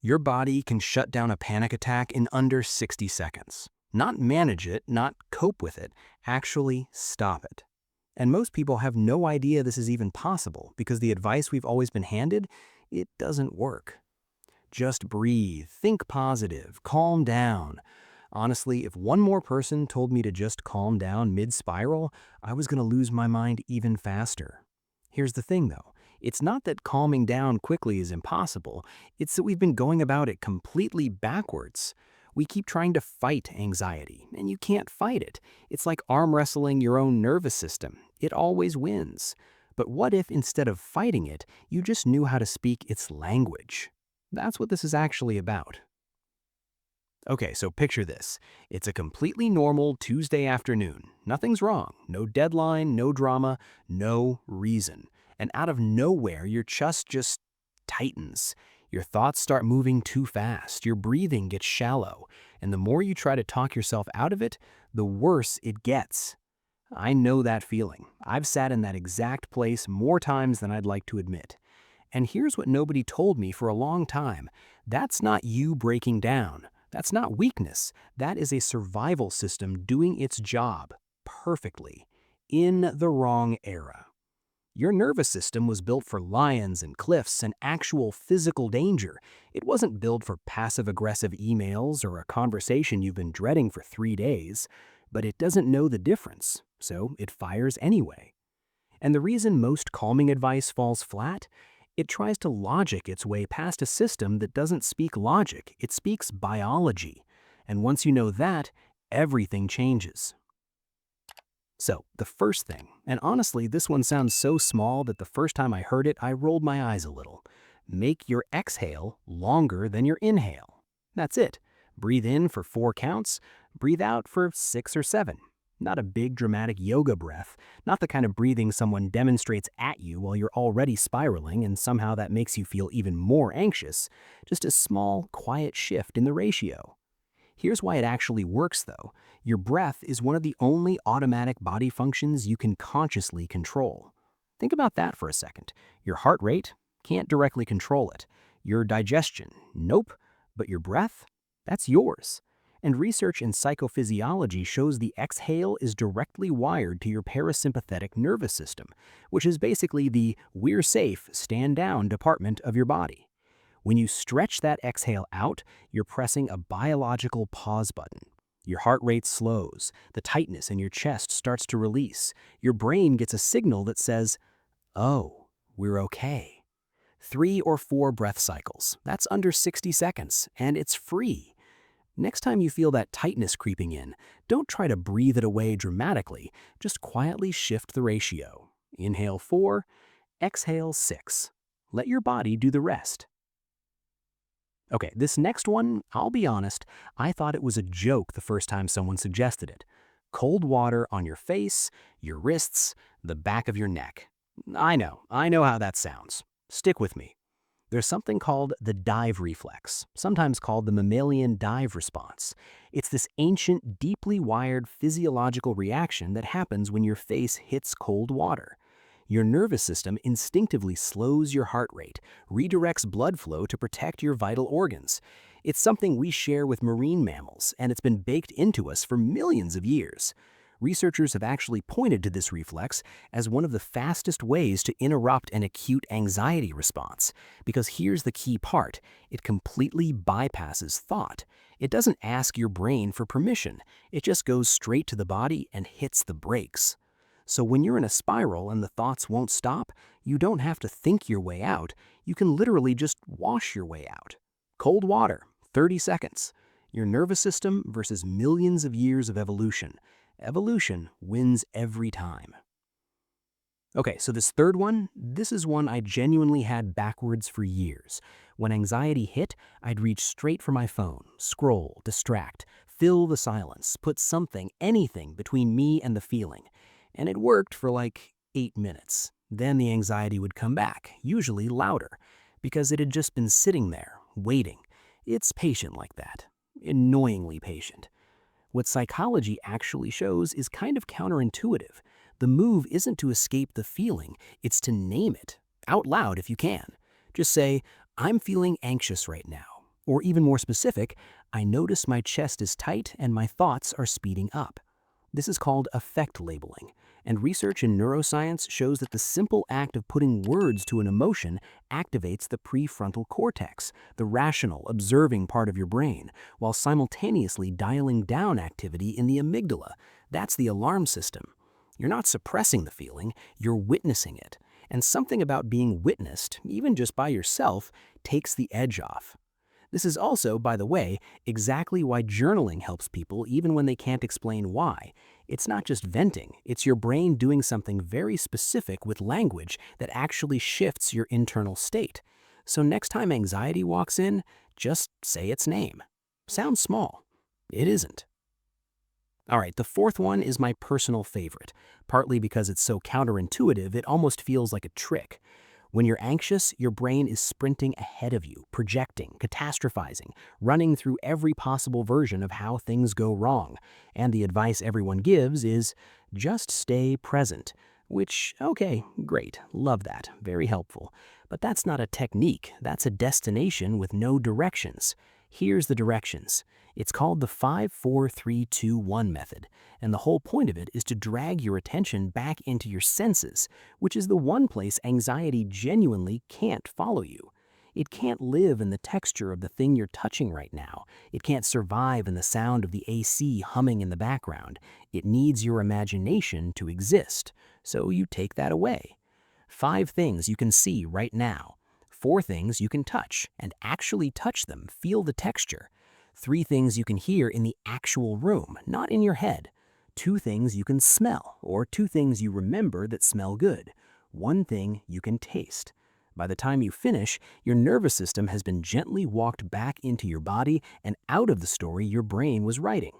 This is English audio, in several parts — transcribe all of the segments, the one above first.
Your body can shut down a panic attack in under 60 seconds. Not manage it, not cope with it, actually stop it. And most people have no idea this is even possible because the advice we've always been handed, it doesn't work. Just breathe, think positive, calm down. Honestly, if one more person told me to just calm down mid-spiral, I was going to lose my mind even faster. Here's the thing though, it's not that calming down quickly is impossible, it's that we've been going about it completely backwards. We keep trying to fight anxiety, and you can't fight it. It's like arm wrestling your own nervous system. It always wins. But what if instead of fighting it, you just knew how to speak its language? That's what this is actually about. Okay, so picture this. It's a completely normal Tuesday afternoon. Nothing's wrong. No deadline, no drama, no reason. And out of nowhere, your chest just tightens. Your thoughts start moving too fast. Your breathing gets shallow. And the more you try to talk yourself out of it, the worse it gets. I know that feeling. I've sat in that exact place more times than I'd like to admit. And here's what nobody told me for a long time. That's not you breaking down. That's not weakness. That is a survival system doing its job perfectly in the wrong era. Your nervous system was built for lions and cliffs and actual physical danger. It wasn't built for passive-aggressive emails or a conversation you've been dreading for 3 days, but it doesn't know the difference, so it fires anyway. And the reason most calming advice falls flat? It tries to logic its way past a system that doesn't speak logic, it speaks biology. And once you know that, everything changes. So, the first thing, and honestly, this one sounds so small that the first time I heard it, I rolled my eyes a little. Make your exhale longer than your inhale. That's it. Breathe in for 4 counts, breathe out for 6 or 7. Not a big dramatic yoga breath, not the kind of breathing someone demonstrates at you while you're already spiraling and somehow that makes you feel even more anxious, just a small, quiet shift in the ratio. Here's why it actually works though. Your breath is one of the only automatic body functions you can consciously control. Think about that for a second. Your heart rate, can't directly control it. Your digestion, nope. But your breath, that's yours. And research in psychophysiology shows the exhale is directly wired to your parasympathetic nervous system, which is basically the "we're safe, stand down" department of your body. When you stretch that exhale out, you're pressing a biological pause button. Your heart rate slows, the tightness in your chest starts to release, your brain gets a signal that says, "Oh, we're okay." 3 or 4 breath cycles, that's under 60 seconds, and it's free. Next time you feel that tightness creeping in, don't try to breathe it away dramatically, just quietly shift the ratio. Inhale 4, exhale 6. Let your body do the rest. Okay, this next one, I'll be honest, I thought it was a joke the first time someone suggested it. Cold water on your face, your wrists, the back of your neck. I know how that sounds. Stick with me. There's something called the dive reflex, sometimes called the mammalian dive response. It's this ancient, deeply wired physiological reaction that happens when your face hits cold water. Your nervous system instinctively slows your heart rate, redirects blood flow to protect your vital organs. It's something we share with marine mammals, and it's been baked into us for millions of years. Researchers have actually pointed to this reflex as one of the fastest ways to interrupt an acute anxiety response. Because here's the key part, it completely bypasses thought. It doesn't ask your brain for permission, it just goes straight to the body and hits the brakes. So when you're in a spiral and the thoughts won't stop, you don't have to think your way out, you can literally just wash your way out. Cold water, 30 seconds. Your nervous system versus millions of years of evolution. Evolution wins every time. Okay, so this third one, this is one I genuinely had backwards for years. When anxiety hit, I'd reach straight for my phone, scroll, distract, fill the silence, put something, anything between me and the feeling. And it worked for like 8 minutes. Then the anxiety would come back, usually louder, because it had just been sitting there, waiting. It's patient like that, annoyingly patient. What psychology actually shows is kind of counterintuitive. The move isn't to escape the feeling, it's to name it, out loud if you can. Just say, "I'm feeling anxious right now." Or even more specific, I notice my chest is tight and my thoughts are speeding up. This is called affect labeling, and research in neuroscience shows that the simple act of putting words to an emotion activates the prefrontal cortex, the rational, observing part of your brain, while simultaneously dialing down activity in the amygdala. That's the alarm system. You're not suppressing the feeling, you're witnessing it. And something about being witnessed, even just by yourself, takes the edge off. This is also, by the way, exactly why journaling helps people even when they can't explain why. It's not just venting, it's your brain doing something very specific with language that actually shifts your internal state. So next time anxiety walks in, just say its name. Sounds small. It isn't. All right, the fourth one is my personal favorite, partly because it's so counterintuitive it almost feels like a trick. When you're anxious, your brain is sprinting ahead of you, projecting, catastrophizing, running through every possible version of how things go wrong. And the advice everyone gives is just stay present. Which, okay, great, love that, very helpful. But that's not a technique, that's a destination with no directions. Here's the directions. It's called the 5-4-3-2-1 method, and the whole point of it is to drag your attention back into your senses, which is the one place anxiety genuinely can't follow you. It can't live in the texture of the thing you're touching right now. It can't survive in the sound of the AC humming in the background. It needs your imagination to exist, so you take that away. 5 things you can see right now. 4 things you can touch, and actually touch them, feel the texture. 3 things you can hear in the actual room, not in your head. 2 things you can smell, or 2 things you remember that smell good. 1 thing you can taste. By the time you finish, your nervous system has been gently walked back into your body and out of the story your brain was writing.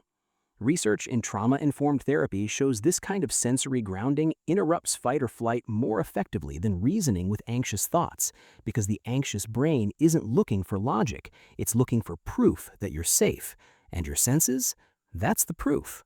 Research in trauma-informed therapy shows this kind of sensory grounding interrupts fight or flight more effectively than reasoning with anxious thoughts, because the anxious brain isn't looking for logic, it's looking for proof that you're safe. And your senses? That's the proof.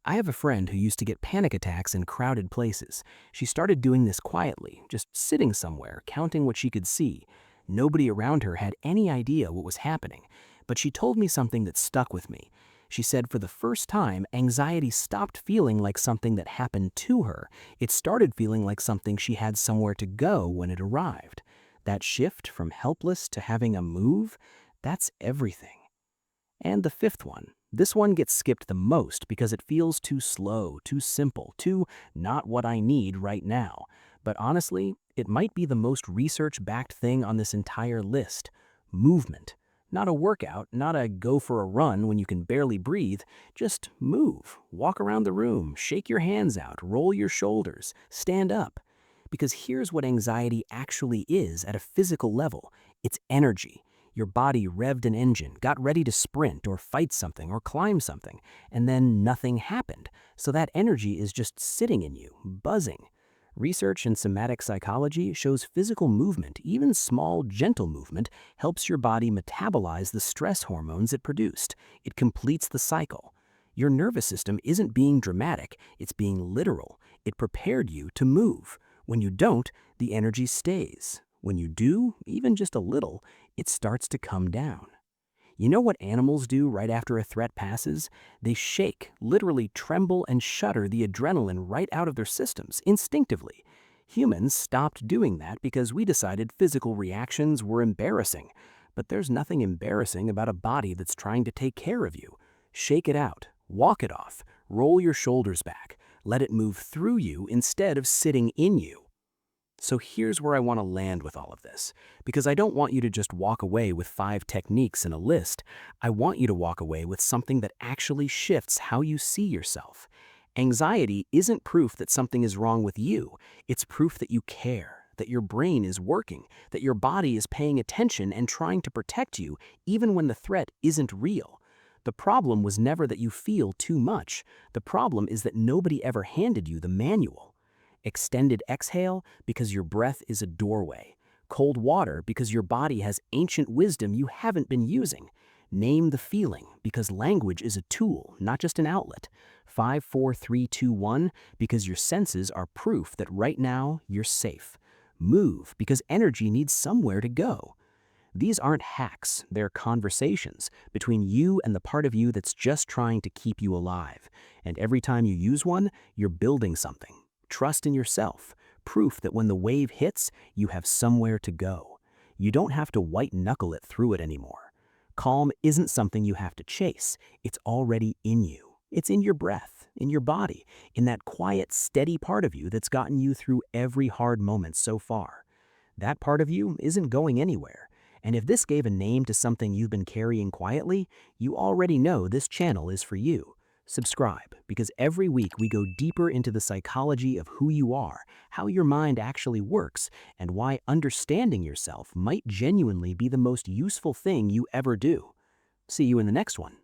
I have a friend who used to get panic attacks in crowded places. She started doing this quietly, just sitting somewhere, counting what she could see. Nobody around her had any idea what was happening, but she told me something that stuck with me. She said for the first time, anxiety stopped feeling like something that happened to her. It started feeling like something she had somewhere to go when it arrived. That shift from helpless to having a move, that's everything. And the 5th one. This one gets skipped the most because it feels too slow, too simple, too not what I need right now. But honestly, it might be the most research-backed thing on this entire list. Movement. Not a workout, not a go for a run when you can barely breathe. Just move, walk around the room, shake your hands out, roll your shoulders, stand up. Because here's what anxiety actually is at a physical level. It's energy. Your body revved an engine, got ready to sprint or fight something or climb something, and then nothing happened. So that energy is just sitting in you, buzzing. Research in somatic psychology shows physical movement, even small, gentle movement, helps your body metabolize the stress hormones it produced. It completes the cycle. Your nervous system isn't being dramatic, it's being literal. It prepared you to move. When you don't, the energy stays. When you do, even just a little, it starts to come down. You know what animals do right after a threat passes? They shake, literally tremble and shudder the adrenaline right out of their systems, instinctively. Humans stopped doing that because we decided physical reactions were embarrassing. But there's nothing embarrassing about a body that's trying to take care of you. Shake it out, walk it off, roll your shoulders back, let it move through you instead of sitting in you. So here's where I want to land with all of this, because I don't want you to just walk away with 5 techniques in a list. I want you to walk away with something that actually shifts how you see yourself. Anxiety isn't proof that something is wrong with you. It's proof that you care, that your brain is working, that your body is paying attention and trying to protect you even when the threat isn't real. The problem was never that you feel too much. The problem is that nobody ever handed you the manual. Extended exhale because your breath is a doorway. Cold water because your body has ancient wisdom you haven't been using. Name the feeling because language is a tool, not just an outlet. 5, 4, 3, 2, 1 because your senses are proof that right now you're safe. Move because energy needs somewhere to go. These aren't hacks, they're conversations between you and the part of you that's just trying to keep you alive. And every time you use one, you're building something. Trust in yourself, proof that when the wave hits, you have somewhere to go. You don't have to white knuckle it through it anymore. Calm isn't something you have to chase, it's already in you. It's in your breath, in your body, in that quiet, steady part of you that's gotten you through every hard moment so far. That part of you isn't going anywhere. And if this gave a name to something you've been carrying quietly, you already know this channel is for you. Subscribe, because every week we go deeper into the psychology of who you are, how your mind actually works, and why understanding yourself might genuinely be the most useful thing you ever do. See you in the next one.